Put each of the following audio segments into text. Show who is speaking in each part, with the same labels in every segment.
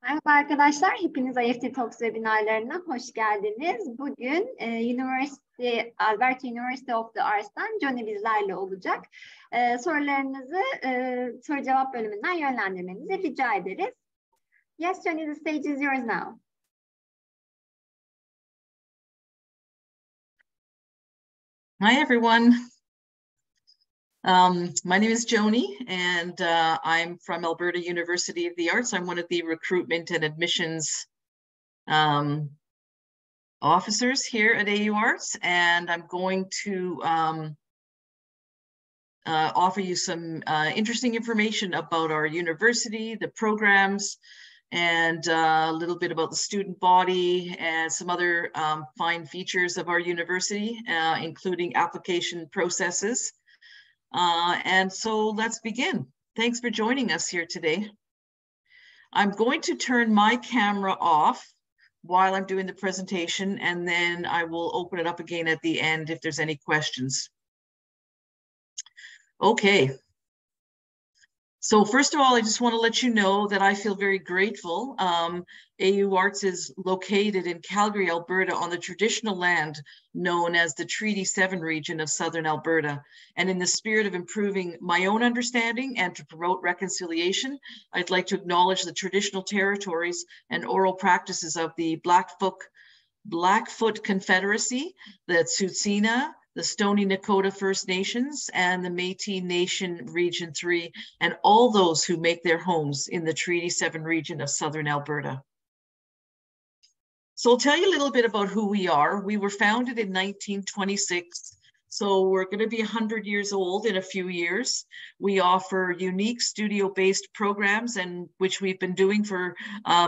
Speaker 1: Merhaba arkadaşlar, hepiniz IEFT Talks webinarlarına hoş geldiniz. Bugün Alberta University of the Arts'tan Johnny bizlerle olacak. Sorularınızı soru cevap bölümünden yönlendirmenizi rica ederiz. Yes, Johnny, the stage is yours now.
Speaker 2: Hi, everyone. My name is Joni, and I'm from Alberta University of the Arts. I'm one of the recruitment and admissions officers here at AU Arts, and I'm going to offer you some interesting information about our university, the programs, and a little bit about the student body and some other fine features of our university, including application processes. And so let's begin. Thanks for joining us here today. I'm going to turn my camera off while I'm doing the presentation, and then I will open it up again at the end if there's any questions. Okay. So first of all, I just want to let you know that I feel very grateful. AU Arts is located in Calgary, Alberta, on the traditional land known as the Treaty 7 region of Southern Alberta. And in the spirit of improving my own understanding and to promote reconciliation, I'd like to acknowledge the traditional territories and oral practices of the Blackfoot Confederacy, the Tsuut'ina, the Stoney Nakoda First Nations, and the Métis Nation Region 3, and all those who make their homes in the Treaty 7 region of Southern Alberta. So I'll tell you a little bit about who we are. We were founded in 1926, so we're going to be 100 years old in a few years. We offer unique studio-based programs, and which we've been doing for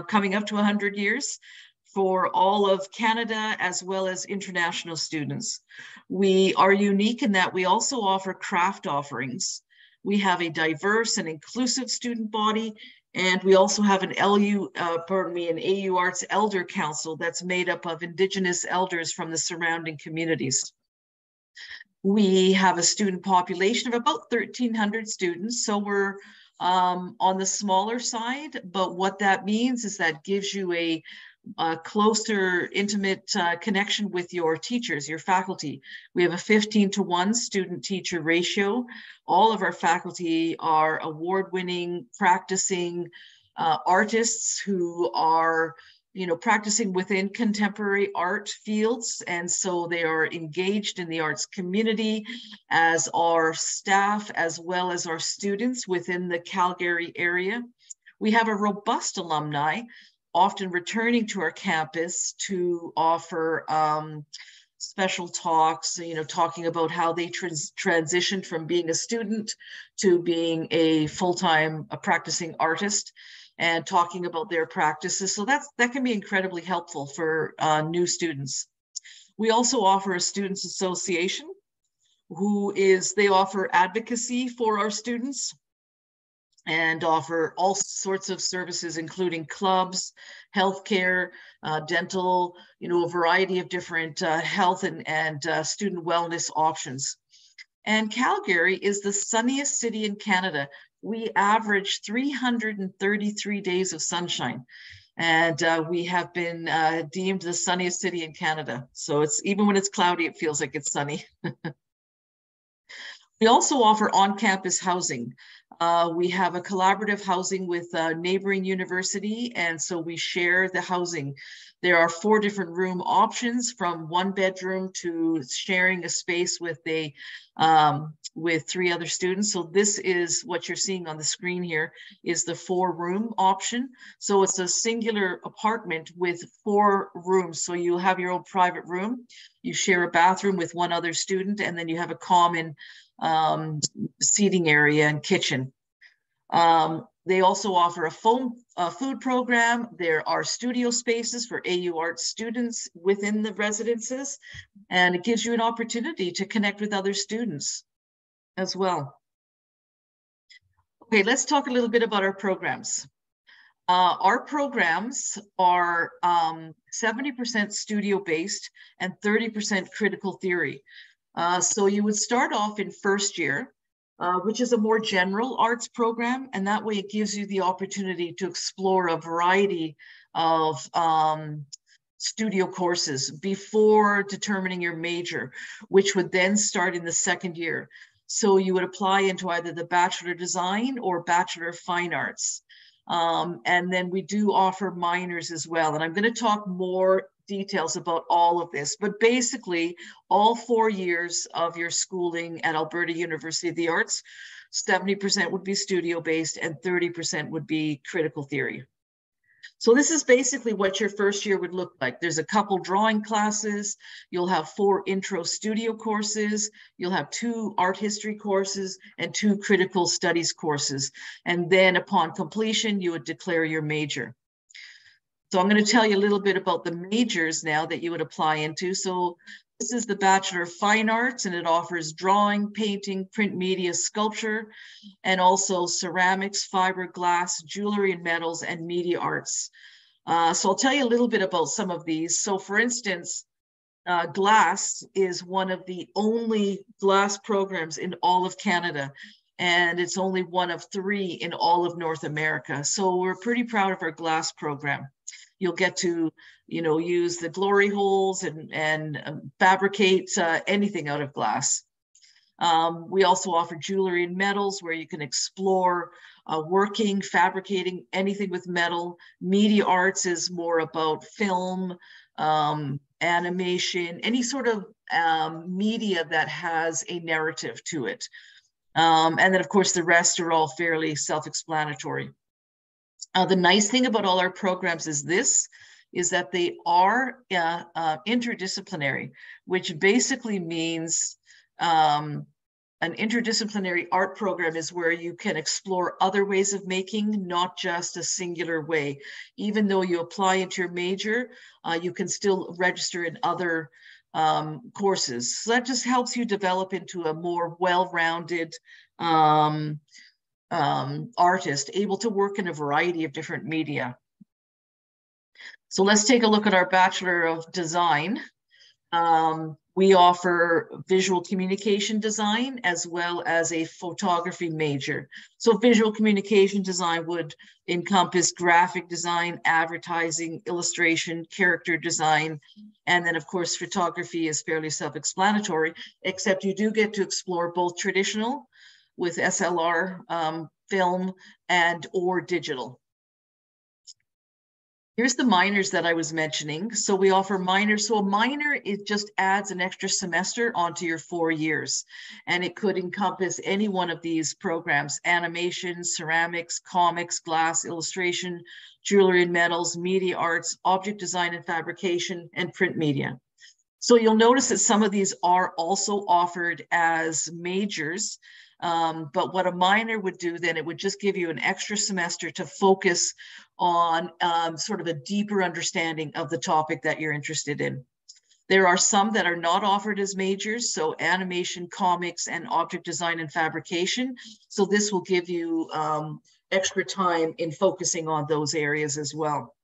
Speaker 2: coming up to 100 years. For all of Canada as well as international students. We are unique in that we also offer craft offerings. We have a diverse and inclusive student body, and we also have an AU Arts Elder Council that's made up of Indigenous elders from the surrounding communities. We have a student population of about 1,300 students, so we're on the smaller side, but what that means is that gives you a closer, intimate connection with your teachers, your faculty. We have a 15-to-1 student-teacher ratio. All of our faculty are award-winning, practicing artists who are, practicing within contemporary art fields. And so they are engaged in the arts community, as our staff, as well as our students within the Calgary area. We have a robust alumni, often returning to our campus to offer special talks, talking about how they transitioned from being a student to being a full-time practicing artist, and talking about their practices. So that can be incredibly helpful for new students. We also offer a students association they offer advocacy for our students, and offer all sorts of services, including clubs, healthcare, dental, a variety of different health and student wellness options. And Calgary is the sunniest city in Canada. We average 333 days of sunshine, and we have been deemed the sunniest city in Canada. So even when it's cloudy, it feels like it's sunny. We also offer on-campus housing. We have a collaborative housing with a neighboring university, and so we share the housing. There are 4 different room options, from 1 bedroom to sharing a space with 3 other students. So this is what you're seeing on the screen here, is the 4-room option. So it's a singular apartment with 4 rooms. So you'll have your own private room, you share a bathroom with 1 other student, and then you have a common seating area and kitchen. They also offer a food program. There are studio spaces for AU Arts students within the residences, and it gives you an opportunity to connect with other students as well. Okay, let's talk a little bit about our programs. Our programs are 70% studio-based and 30% critical theory. So you would start off in first year which is a more general arts program. And that way it gives you the opportunity to explore a variety of studio courses before determining your major, which would then start in the second year. So you would apply into either the Bachelor of Design or Bachelor of Fine Arts. And then we do offer minors as well. And I'm going to talk more details about all of this, but basically all 4 years of your schooling at Alberta University of the Arts, 70% would be studio-based and 30% would be critical theory. So this is basically what your first year would look like. There's a couple drawing classes. You'll have 4 intro studio courses. You'll have 2 art history courses and 2 critical studies courses. And then upon completion, you would declare your major. So I'm going to tell you a little bit about the majors now that you would apply into. So this is the Bachelor of Fine Arts, and it offers drawing, painting, print media, sculpture, and also ceramics, fiberglass, jewelry and metals, and media arts. So I'll tell you a little bit about some of these. So for instance, glass is one of the only glass programs in all of Canada, and it's only one of 3 in all of North America. So we're pretty proud of our glass program. You'll get to, you know, use the glory holes and fabricate anything out of glass. We also offer jewelry and metals, where you can explore working, fabricating anything with metal. Media arts is more about film, animation, any sort of media that has a narrative to it. And then, of course, the rest are all fairly self-explanatory. The nice thing about all our programs is that they are interdisciplinary, which basically means an interdisciplinary art program is where you can explore other ways of making, not just a singular way. Even though you apply into your major, you can still register in other courses. So that just helps you develop into a more well-rounded artist, able to work in a variety of different media. So let's take a look at our Bachelor of Design. We offer visual communication design as well as a photography major. So visual communication design would encompass graphic design, advertising, illustration, character design, and then of course photography is fairly self-explanatory, except you do get to explore both traditional with SLR film and or digital. Here's the minors that I was mentioning. So we offer minors. So a minor, it just adds an extra semester onto your 4 years. And it could encompass any one of these programs: animation, ceramics, comics, glass, illustration, jewelry and metals, media arts, object design and fabrication, and print media. So you'll notice that some of these are also offered as majors. But what a minor would do then, it would just give you an extra semester to focus on sort of a deeper understanding of the topic that you're interested in. There are some that are not offered as majors, so animation, comics, and object design and fabrication. So this will give you extra time in focusing on those areas as well.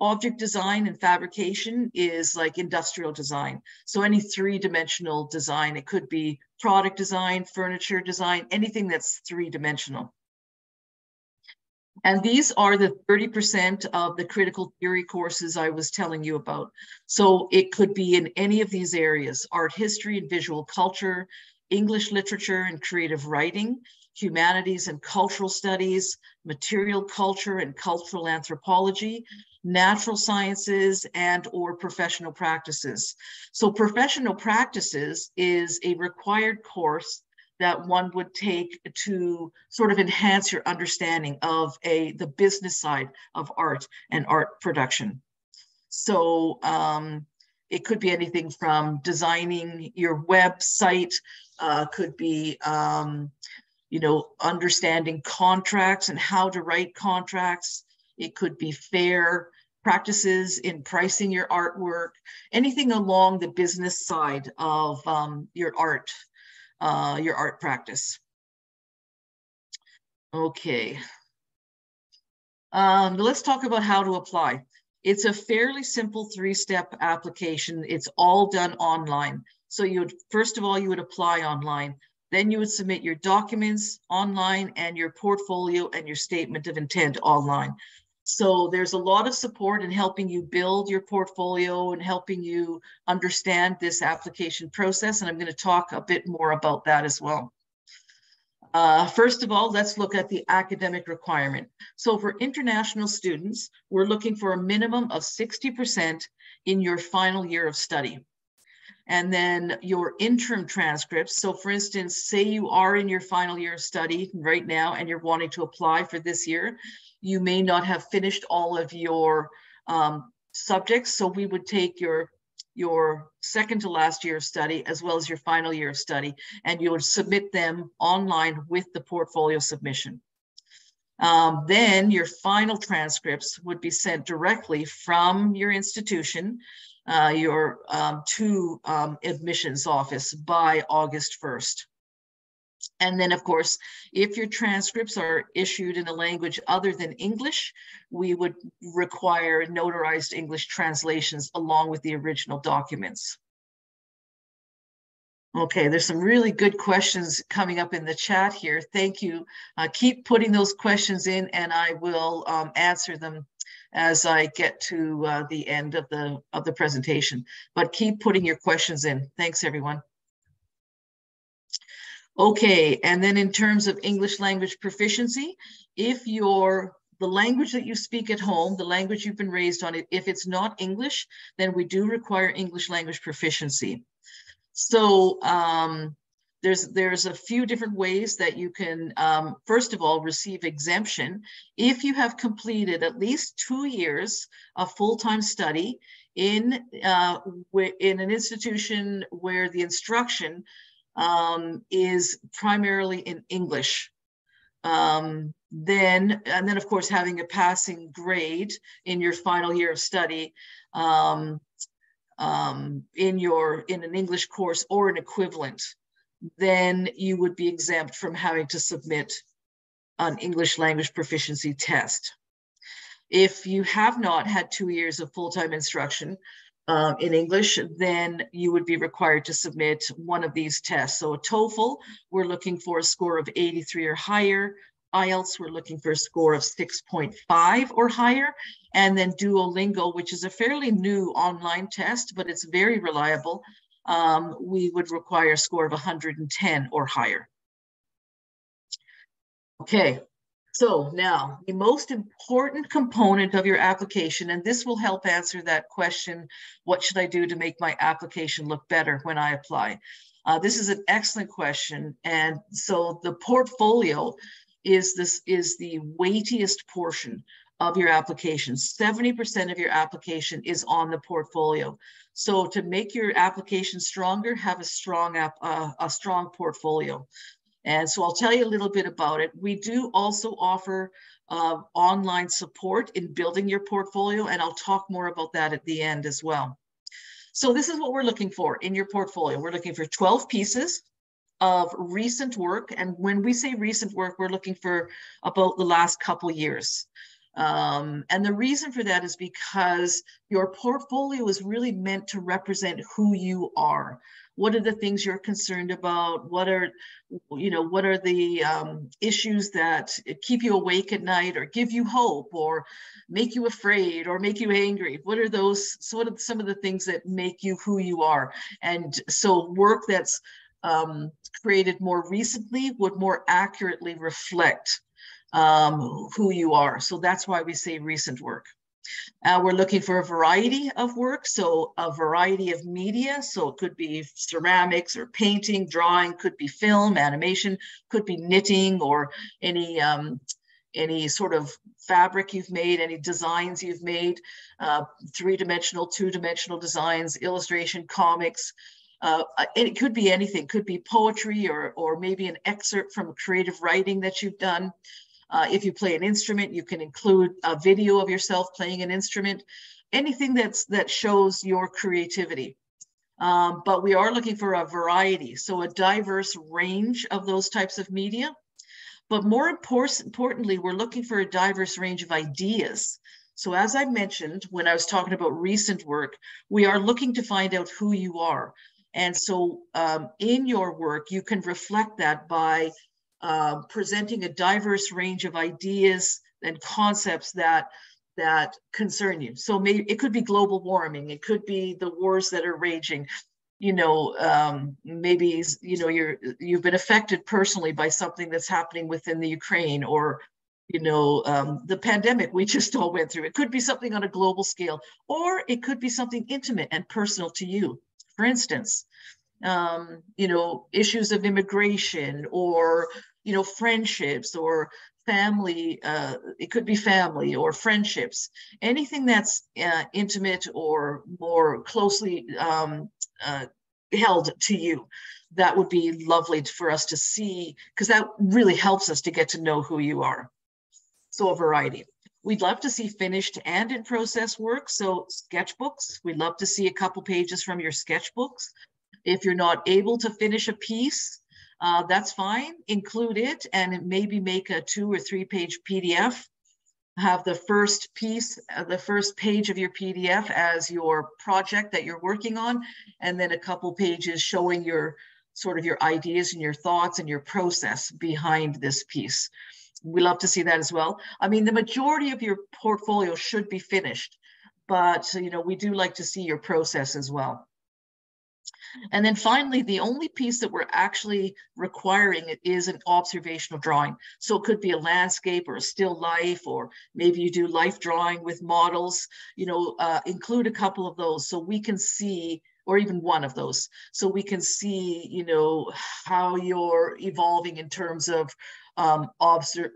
Speaker 2: Object design and fabrication is like industrial design. So any 3-dimensional design, it could be product design, furniture design, anything that's 3-dimensional. And these are the 30% of the critical theory courses I was telling you about. So it could be in any of these areas: art history and visual culture, English literature and creative writing, humanities and cultural studies, material culture and cultural anthropology, natural sciences, and or professional practices. So professional practices is a required course that one would take to sort of enhance your understanding of the business side of art and art production. So it could be anything from designing your website, could be you know, understanding contracts and how to write contracts. It could be fair practices in pricing your artwork, anything along the business side of your art practice. Okay. Let's talk about how to apply. It's a fairly simple 3-step application. It's all done online. So first of all, you would apply online. Then you would submit your documents online and your portfolio and your statement of intent online. So there's a lot of support in helping you build your portfolio and helping you understand this application process. And I'm going to talk a bit more about that as well. First of all, let's look at the academic requirement. So for international students, we're looking for a minimum of 60% in your final year of study. And then your interim transcripts. So for instance, say you are in your final year of study right now and you're wanting to apply for this year, you may not have finished all of your subjects. So we would take your second to last year of study as well as your final year of study, and you would submit them online with the portfolio submission. Then your final transcripts would be sent directly from your institution, to admissions office by August 1st. And then, of course, if your transcripts are issued in a language other than English, we would require notarized English translations along with the original documents. Okay, there's some really good questions coming up in the chat here. Thank you. Keep putting those questions in, and I will answer them as I get to the end of the presentation. But keep putting your questions in. Thanks, everyone. Okay, and then in terms of English language proficiency, if the language that you speak at home, the language you've been raised on, if it's not English, then we do require English language proficiency. So there's a few different ways that you can, first of all, receive exemption if you have completed at least 2 years of full-time study in an institution where the instruction is primarily in English. Then of course, having a passing grade in your final year of study in an English course or an equivalent, then you would be exempt from having to submit an English language proficiency test. If you have not had 2 years of full-time instruction in English, then you would be required to submit one of these tests. So a TOEFL, we're looking for a score of 83 or higher. IELTS, we're looking for a score of 6.5 or higher. And then Duolingo, which is a fairly new online test, but it's very reliable. We would require a score of 110 or higher. Okay. So now, the most important component of your application, and this will help answer that question, what should I do to make my application look better when I apply? This is an excellent question. And so the portfolio is the weightiest portion of your application. 70% of your application is on the portfolio. So to make your application stronger, have a strong portfolio. And so I'll tell you a little bit about it. We do also offer online support in building your portfolio, and I'll talk more about that at the end as well. So this is what we're looking for in your portfolio. We're looking for 12 pieces of recent work. And when we say recent work, we're looking for about the last couple years. And the reason for that is because your portfolio is really meant to represent who you are. What are the things you're concerned about? What are the issues that keep you awake at night or give you hope or make you afraid or make you angry? What are those sort of some of the things that make you who you are? And so work that's created more recently would more accurately reflect who you are. So that's why we say recent work. We're looking for a variety of work, so a variety of media. So it could be ceramics or painting, drawing, could be film, animation, could be knitting or any sort of fabric you've made, any designs you've made, 3-dimensional, 2-dimensional designs, illustration, comics. It could be anything, could be poetry or maybe an excerpt from creative writing that you've done. If you play an instrument, you can include a video of yourself playing an instrument, anything that shows your creativity. But we are looking for a variety, so a diverse range of those types of media. But more importantly, we're looking for a diverse range of ideas. So as I mentioned, when I was talking about recent work, we are looking to find out who you are. And so in your work, you can reflect that by presenting a diverse range of ideas and concepts that concern you. So maybe it could be global warming, it could be the wars that are raging, you know, maybe, you know, you've been affected personally by something that's happening within the Ukraine, or, you know, the pandemic we just all went through. It could be something on a global scale, or it could be something intimate and personal to you. For instance, you know, issues of immigration, or, you know, friendships, or family, it could be family or friendships, anything that's intimate or more closely held to you. That would be lovely for us to see, because that really helps us to get to know who you are. So a variety. We'd love to see finished and in process work. So sketchbooks, we'd love to see a couple pages from your sketchbooks. If you're not able to finish a piece, that's fine, include it, and maybe make a 2 or 3 page PDF. Have the first piece, the first page of your PDF as your project that you're working on, and then a couple pages showing your sort of your ideas and your thoughts and your process behind this piece. We love to see that as well. I mean, the majority of your portfolio should be finished, but you know, we do like to see your process as well. And then finally, the only piece that we're actually requiring is an observational drawing. So it could be a landscape or a still life, or maybe you do life drawing with models, you know, include a couple of those so we can see, or even one of those, so we can see, you know, how you're evolving in terms of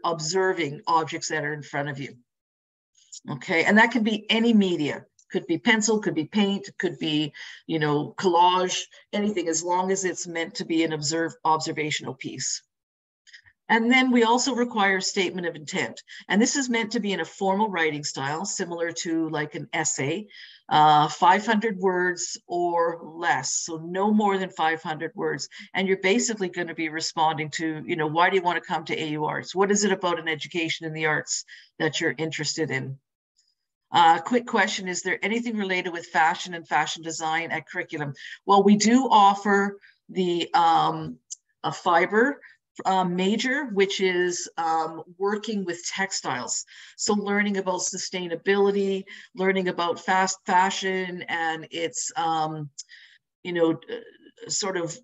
Speaker 2: observing objects that are in front of you. Okay, and that can be any media. Could be pencil, could be paint, could be, you know, collage, anything, as long as it's meant to be an observational piece. And then we also require a statement of intent. And this is meant to be in a formal writing style, similar to like an essay, 500 words or less. So no more than 500 words. And you're basically going to be responding to, you know, why do you want to come to AU Arts? What is it about an education in the arts that you're interested in? Quick question, is there anything related with fashion and fashion design at curriculum? Well, we do offer the a fiber major, which is working with textiles. So learning about sustainability, learning about fast fashion and its, you know, sort of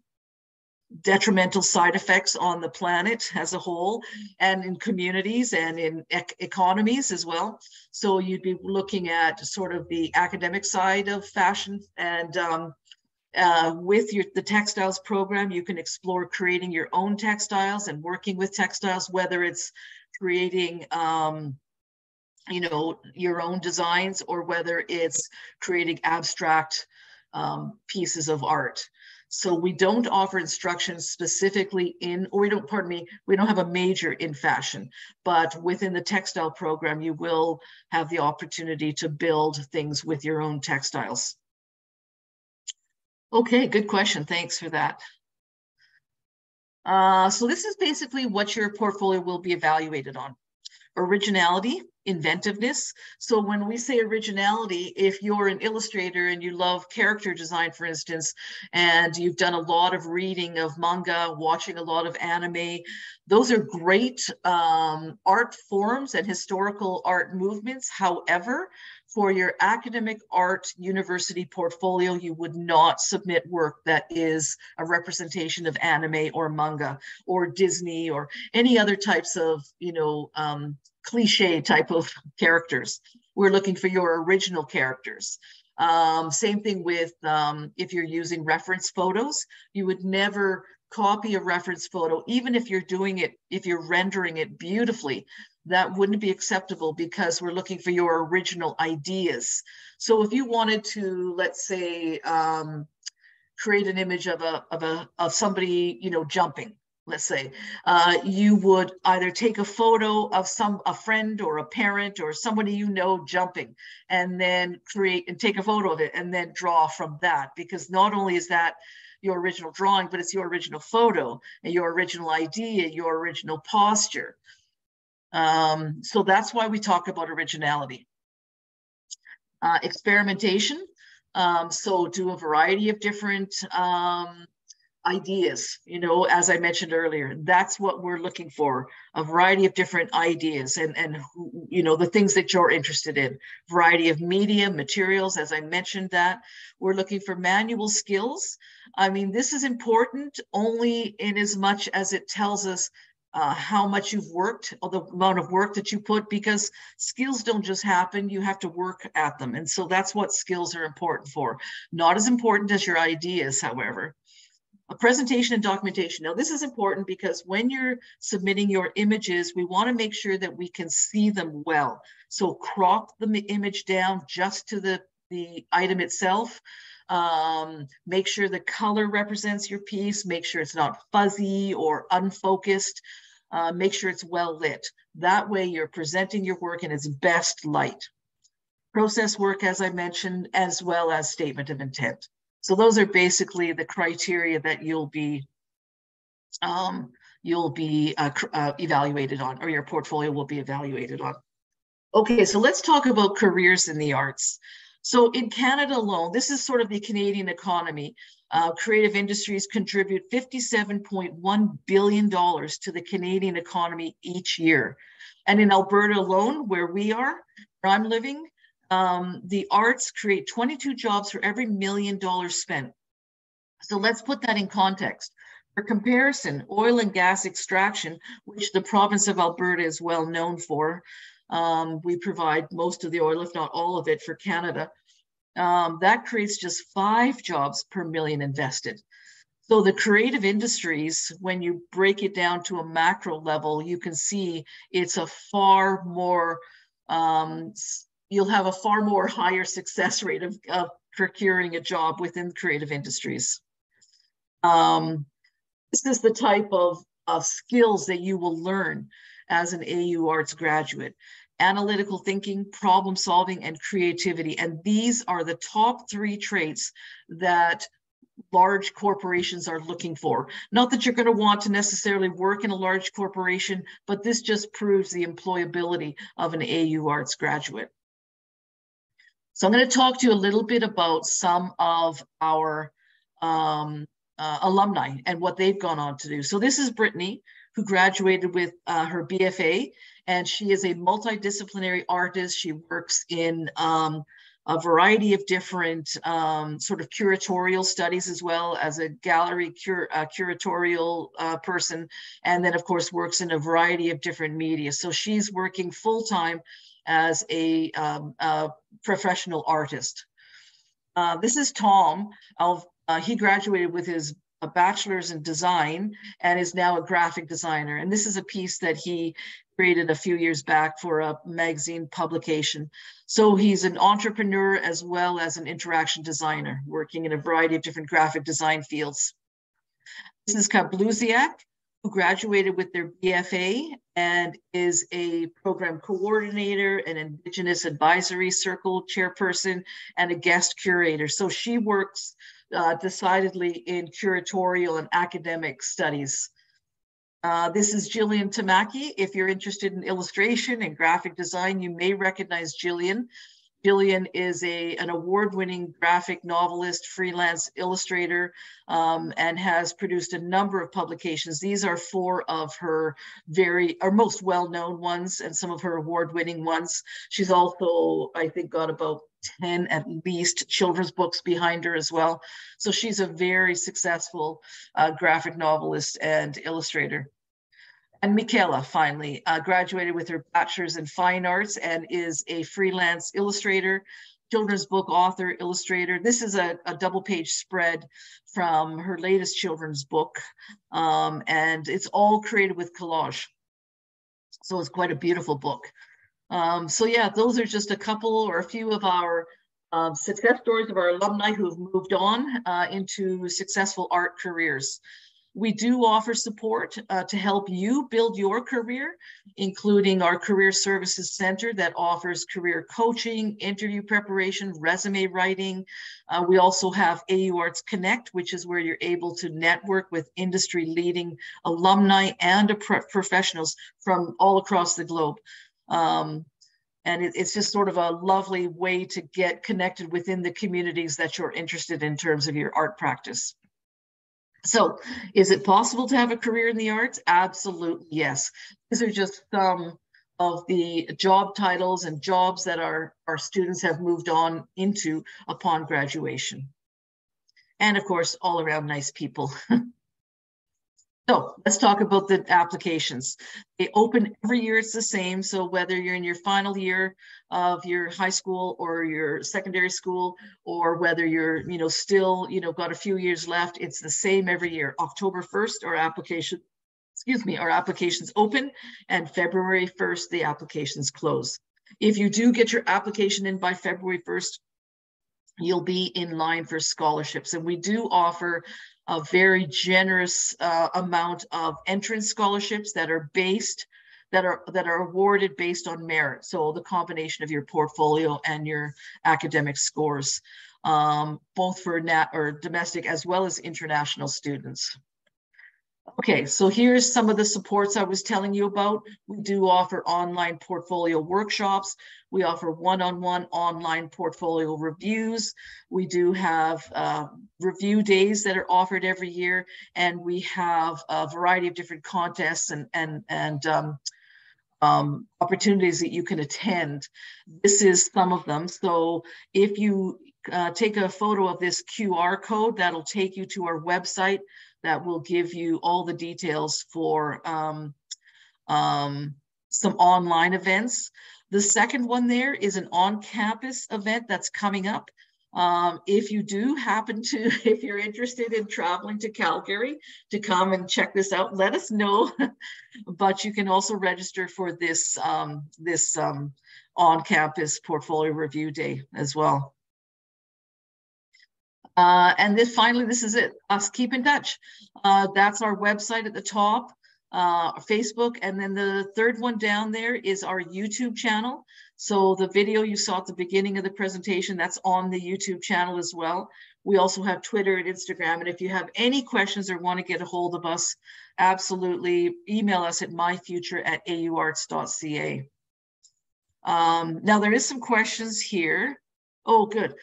Speaker 2: detrimental side effects on the planet as a whole, and in communities and in economies as well. So you'd be looking at sort of the academic side of fashion, and with the textiles program, you can explore creating your own textiles and working with textiles, whether it's creating you know, your own designs, or whether it's creating abstract pieces of art. So we don't offer instruction specifically in, or we don't, pardon me, we don't have a major in fashion, but within the textile program, you will have the opportunity to build things with your own textiles. Okay, good question. Thanks for that. So this is basically what your portfolio will be evaluated on. Originality, inventiveness. So when we say originality, if you're an illustrator and you love character design, for instance, and you've done a lot of reading of manga, watching a lot of anime, those are great art forms and historical art movements. However, for your academic art university portfolio, you would not submit work that is a representation of anime or manga or Disney or any other types of, you know, cliche type of characters. We're looking for your original characters. Same thing with if you're using reference photos, you would never copy a reference photo, even if you're doing it, if you're rendering it beautifully, that wouldn't be acceptable, because we're looking for your original ideas. So if you wanted to, let's say, create an image of somebody, you know, jumping, let's say, you would either take a photo of a friend or a parent or somebody you know jumping, and then create and take a photo of it and then draw from that, because not only is that your original drawing, but it's your original photo and your original idea, your original posture. So that's why we talk about originality. Experimentation. So do a variety of different ideas, you know, as I mentioned earlier. That's what we're looking for, a variety of different ideas and you know, the things that you're interested in. Variety of media, materials, as I mentioned that. We're looking for manual skills. I mean, this is important only in as much as it tells us how much you've worked, or the amount of work that you put, because skills don't just happen, you have to work at them. And so that's what skills are important for. Not as important as your ideas, however. A presentation and documentation. Now, this is important because when you're submitting your images, we want to make sure that we can see them well. So crop the image down just to the item itself. Make sure the color represents your piece. Make sure it's not fuzzy or unfocused. Make sure it's well lit. That way you're presenting your work in its best light. Process work, as I mentioned, as well as statement of intent. So those are basically the criteria that you'll be evaluated on, or your portfolio will be evaluated on. Okay, so let's talk about careers in the arts. So in Canada alone, this is sort of the Canadian economy. Creative industries contribute $57.1 billion to the Canadian economy each year. And in Alberta alone, where we are, where I'm living, the arts create 22 jobs for every $1 million spent. So let's put that in context. For comparison, oil and gas extraction, which the province of Alberta is well known for, we provide most of the oil, if not all of it, for Canada. That creates just 5 jobs per million invested. So the creative industries, when you break it down to a macro level, you can see it's a far more, you'll have a far more higher success rate of procuring a job within creative industries. This is the type of skills that you will learn as an AU Arts graduate: analytical thinking, problem solving, and creativity. And these are the top 3 traits that large corporations are looking for. Not that you're going to want to necessarily work in a large corporation, but this just proves the employability of an AU Arts graduate. So I'm going to talk to you a little bit about some of our alumni and what they've gone on to do. So this is Brittany, who graduated with her BFA, and she is a multidisciplinary artist. She works in a variety of different sort of curatorial studies, as well as a gallery curatorial person, and then of course works in a variety of different media. So she's working full-time as a professional artist. This is Tom. He graduated with his bachelor's in design and is now a graphic designer. And this is a piece that he created a few years back for a magazine publication. So he's an entrepreneur as well as an interaction designer, working in a variety of different graphic design fields. This is Kabluziak, who graduated with their BFA and is a program coordinator, an Indigenous Advisory Circle chairperson, and a guest curator. So she works decidedly in curatorial and academic studies. This is Jillian Tamaki. If you're interested in illustration and graphic design, you may recognize Jillian. Jillian is an award-winning graphic novelist, freelance illustrator, and has produced a number of publications. These are 4 of her most well-known ones and some of her award-winning ones. She's also, I think, got about 10 at least children's books behind her as well. So she's a very successful graphic novelist and illustrator. And Michaela, finally, graduated with her bachelor's in fine arts and is a freelance illustrator, children's book author, illustrator. This is a double-page spread from her latest children's book, and it's all created with collage. So it's quite a beautiful book. So yeah, those are just a couple or a few of our success stories of our alumni who have moved on into successful art careers. We do offer support to help you build your career, including our Career Services Center that offers career coaching, interview preparation, resume writing. We also have AU Arts Connect, which is where you're able to network with industry-leading alumni and professionals from all across the globe. it's just sort of a lovely way to get connected within the communities that you're interested in terms of your art practice. So is it possible to have a career in the arts? Absolutely, yes. These are just some of the job titles and jobs that our students have moved on into upon graduation. And of course, all around nice people. So let's talk about the applications. They open every year, it's the same. So whether you're in your final year of your high school or your secondary school, or whether you're, still, got a few years left, it's the same every year. October 1st, our applications open, and February 1st, the applications close. If you do get your application in by February 1st, you'll be in line for scholarships. And we do offer a very generous amount of entrance scholarships that are awarded based on merit. So the combination of your portfolio and your academic scores, both for domestic as well as international students. Okay, so here's some of the supports I was telling you about. We do offer online portfolio workshops. We offer one-on-one online portfolio reviews. We do have review days that are offered every year, and we have a variety of different contests and opportunities that you can attend. This is some of them. So if you take a photo of this QR code, that'll take you to our website. That will give you all the details for some online events. The second one there is an on-campus event that's coming up. If you do happen to, if you're interested in traveling to Calgary to come and check this out, let us know. But you can also register for this, on-campus portfolio review day as well. And then finally, this is it, us keep in touch. That's our website at the top, Facebook. And then the third one down there is our YouTube channel. So the video you saw at the beginning of the presentation, that's on the YouTube channel as well. We also have Twitter and Instagram. And if you have any questions or want to get a hold of us, absolutely email us at myfuture@auarts.ca. Now there is some questions here. Oh, good.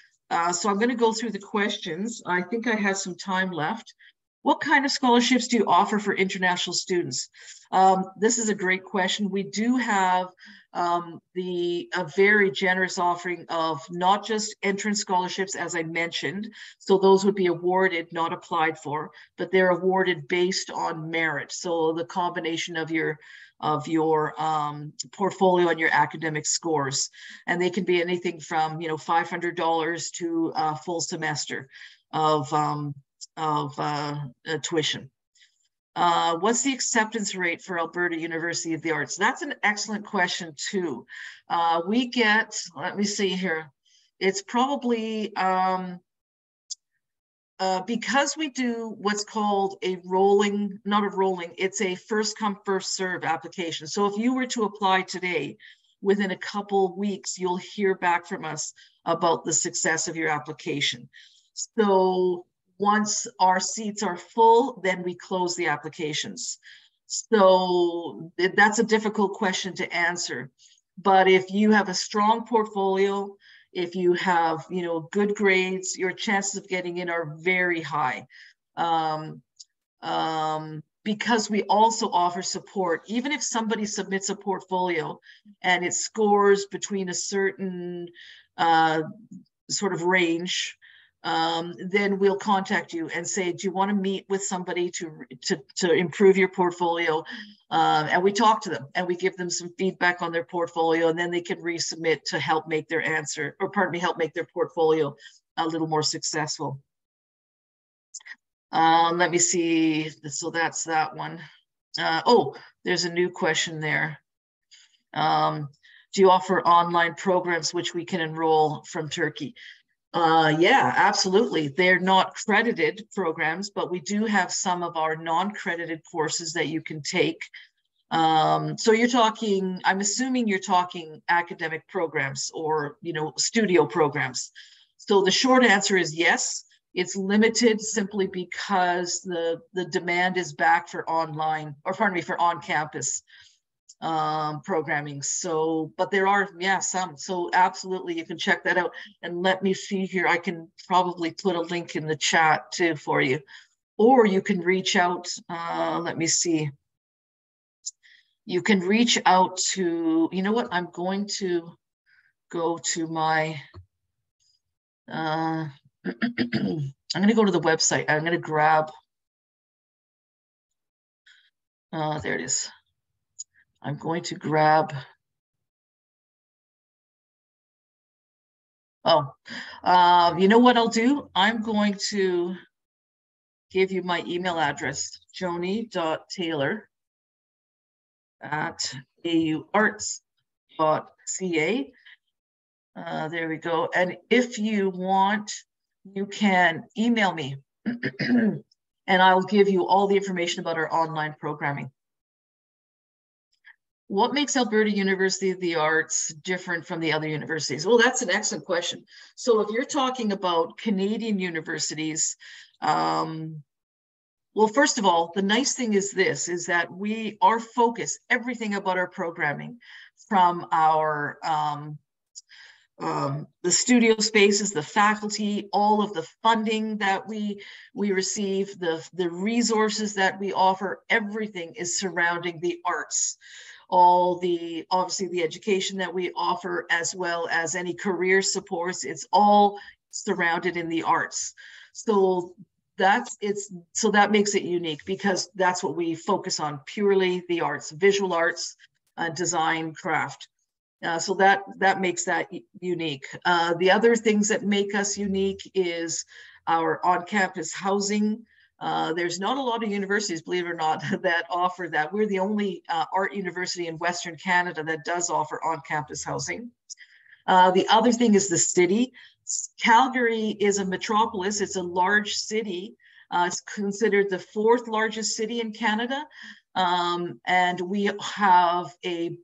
Speaker 2: So I'm going to go through the questions. I think I have some time left. What kind of scholarships do you offer for international students? This is a great question. We do have a very generous offering of not just entrance scholarships, as I mentioned. So those would be awarded, not applied for, but they're awarded based on merit. So the combination of your portfolio and your academic scores, and they can be anything from $500 to a full semester of tuition. What's the acceptance rate for Alberta University of the Arts? That's an excellent question too. We get, let me see here, it's probably because we do what's called a rolling, not a rolling, it's a first come, first serve application. So if you were to apply today, within a couple weeks, you'll hear back from us about the success of your application. So once our seats are full, then we close the applications. So that's a difficult question to answer. But if you have a strong portfolio, if you have, good grades, your chances of getting in are very high. Because we also offer support. Even if somebody submits a portfolio and it scores between a certain sort of range, then we'll contact you and say, do you want to meet with somebody to improve your portfolio? And we talk to them and we give them some feedback on their portfolio, and then they can resubmit to help make their help make their portfolio a little more successful. Let me see. So that's that one. Oh, there's a new question there. Do you offer online programs which we can enroll from Turkey? Yeah, absolutely. They're not credited programs, but we do have some of our non-credited courses that you can take. So you're talking, I'm assuming you're talking academic programs or, studio programs. So the short answer is yes. It's limited simply because the demand is back for online, or pardon me, for on-campus. programming. So, but there are, yeah, some. So absolutely, you can check that out. And let me see here. I can probably put a link in the chat too for you. Or you can reach out, let me see. You can reach out to, you know what, I'm going to go to my, I'm going to go to the website. I'm going to grab, there it is. I'm going to grab, you know what I'll do? I'm going to give you my email address, joni.taylor@auarts.ca. There we go. And if you want, you can email me and I'll give you all the information about our online programming. What makes Alberta University of the Arts different from the other universities? Well, that's an excellent question. So if you're talking about Canadian universities, well, first of all, the nice thing is this, is that our focus, everything about our programming, from our the studio spaces, the faculty, all of the funding that we receive, the resources that we offer, everything is surrounding the arts. Obviously the education that we offer, as well as any career supports, it's all surrounded in the arts. So that makes it unique, because that's what we focus on, purely the arts, visual arts, design, craft. So that makes that unique. The other things that make us unique is our on-campus housing. There's not a lot of universities, believe it or not, that offer that. We're the only art university in Western Canada that does offer on-campus housing. The other thing is the city. Calgary is a metropolis. It's a large city. It's considered the 4th largest city in Canada. And we have a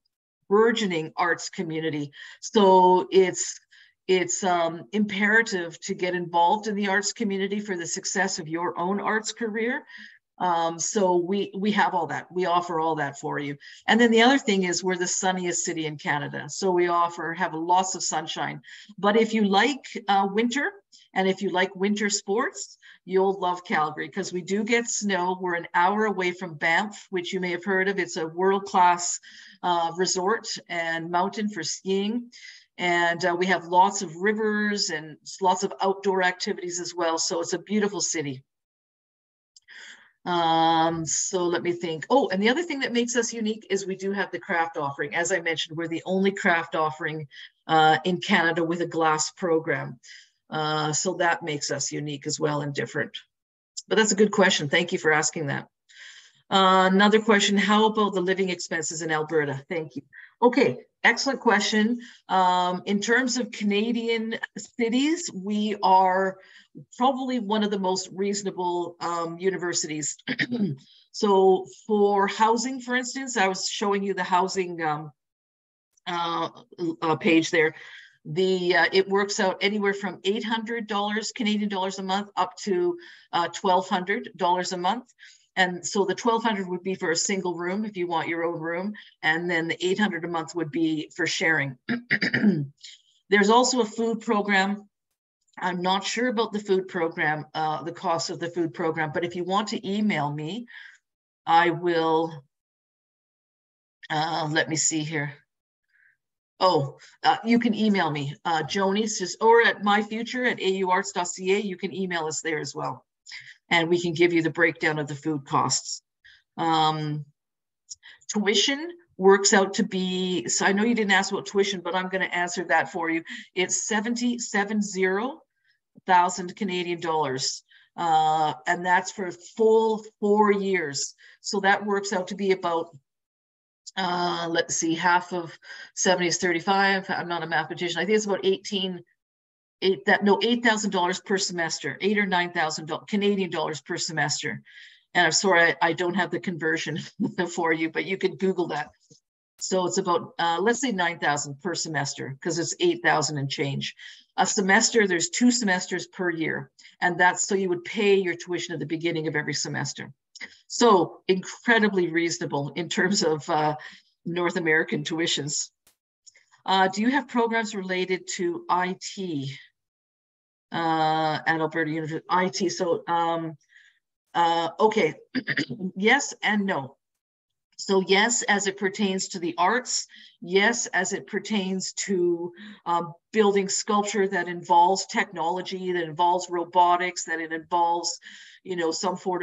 Speaker 2: burgeoning arts community. So it's imperative to get involved in the arts community for the success of your own arts career. So we have all that. We offer all that for you. And then the other thing is, we're the sunniest city in Canada. So we have lots of sunshine. But if you like winter, and if you like winter sports, you'll love Calgary, because we do get snow. We're an hour away from Banff, which you may have heard of. It's a world-class resort and mountain for skiing. And we have lots of rivers and lots of outdoor activities as well. So it's a beautiful city. So let me think. Oh, and the other thing that makes us unique is we do have the craft offering. As I mentioned, we're the only craft offering in Canada with a glass program. So that makes us unique as well and different. But that's a good question. Thank you for asking that. Another question, how about the living expenses in Alberta? Thank you. Okay, excellent question. In terms of Canadian cities, we are probably one of the most reasonable universities. So for housing, for instance, I was showing you the housing page there. It works out anywhere from $800 Canadian dollars a month up to $1,200 a month. And so the $1,200 would be for a single room if you want your own room, and then the $800 a month would be for sharing. There's also a food program. I'm not sure about the food program, the cost of the food program, but if you want to email me, I will, let me see here. Oh, you can email me, Joni, or at myfuture@auarts.ca. You can email us there as well, and we can give you the breakdown of the food costs. Tuition works out to be, so I know you didn't ask about tuition, but I'm going to answer that for you. It's 70,000 Canadian dollars, and that's for a full 4 years. So that works out to be about, let's see, half of 70 is 35. I'm not a mathematician. I think it's about $8,000 per semester, 8,000 or 9,000 Canadian dollars per semester. And I'm sorry, I don't have the conversion for you, but you could Google that. So it's about, let's say 9,000 per semester, because it's 8,000 and change. A semester, there's 2 semesters per year. And that's so you would pay your tuition at the beginning of every semester. So incredibly reasonable in terms of North American tuitions. Do you have programs related to IT at Alberta University? IT, so, okay, yes and no. So yes, as it pertains to the arts, yes, as it pertains to building sculpture that involves technology, that involves robotics, that it involves, you know, some form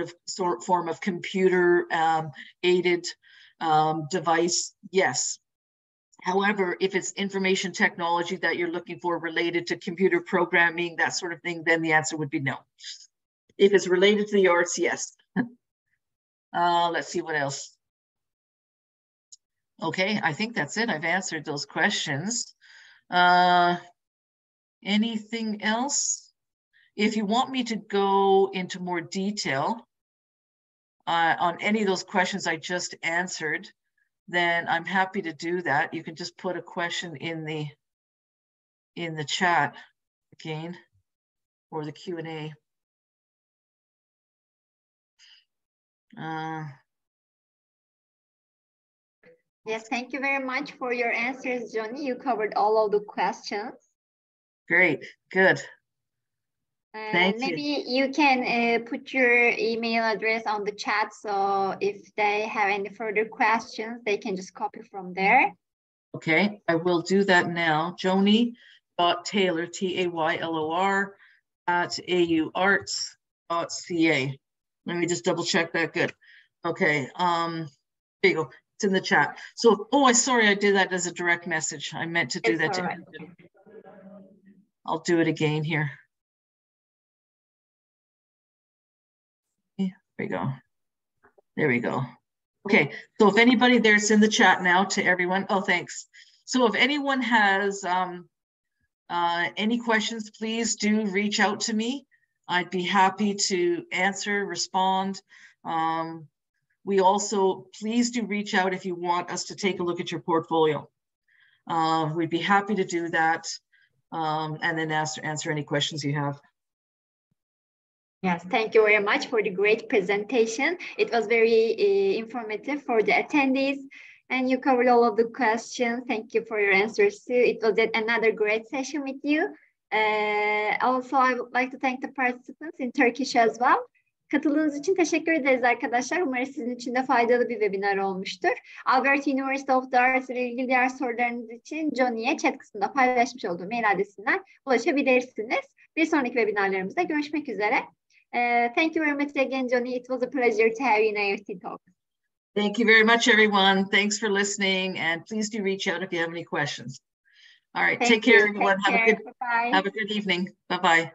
Speaker 2: of computer aided device, yes. However, if it's information technology that you're looking for related to computer programming, that sort of thing, then the answer would be no. If it's related to the arts, yes. Let's see what else. Okay, I think that's it. I've answered those questions. Anything else? If you want me to go into more detail on any of those questions I just answered, then I'm happy to do that. You can just put a question in the chat again, or the Q&A.
Speaker 1: Yes, thank you very much for your answers, Johnny. You covered all of the questions.
Speaker 2: Great, good. Thank you.
Speaker 1: Maybe you can put your email address on the chat, so if they have any further questions, they can just copy from there.
Speaker 2: Okay, I will do that now. Joni.Taylor, Taylor, @auarts.ca. Let me just double check that. Good. Okay, there you go. It's in the chat. So, sorry, I did that as a direct message. I meant to do that to everybody. I'll do it again here. There we go. There we go. Okay, so if anybody there, it's in the chat now to everyone. Oh, thanks. So if anyone has any questions, please do reach out to me. I'd be happy to answer, respond. We also, please do reach out if you want us to take a look at your portfolio. We'd be happy to do that, and then answer any questions you have.
Speaker 1: Yes, thank you very much for the great presentation. It was very informative for the attendees, and you covered all of the questions. Thank you for your answers too. It was another great session with you. Also, I would like to thank the participants in Turkish as well. Katıldığınız için teşekkür ederiz arkadaşlar. Umarım sizin için de faydalı bir webinar olmuştur. Alberta University of the Arts ile ilgili diğer sorularınız için Johnny'ye chat kısmında paylaşmış olduğum mail adresinden ulaşabilirsiniz. Bir sonraki webinarlarımızda görüşmek üzere. Thank you very much again, Johnny. It was a pleasure to have you in IEFT Talks.
Speaker 2: Thank you very much, everyone. Thanks for listening, and please do reach out if you have any questions. All right, take care, everyone. Have a good evening. Bye-bye.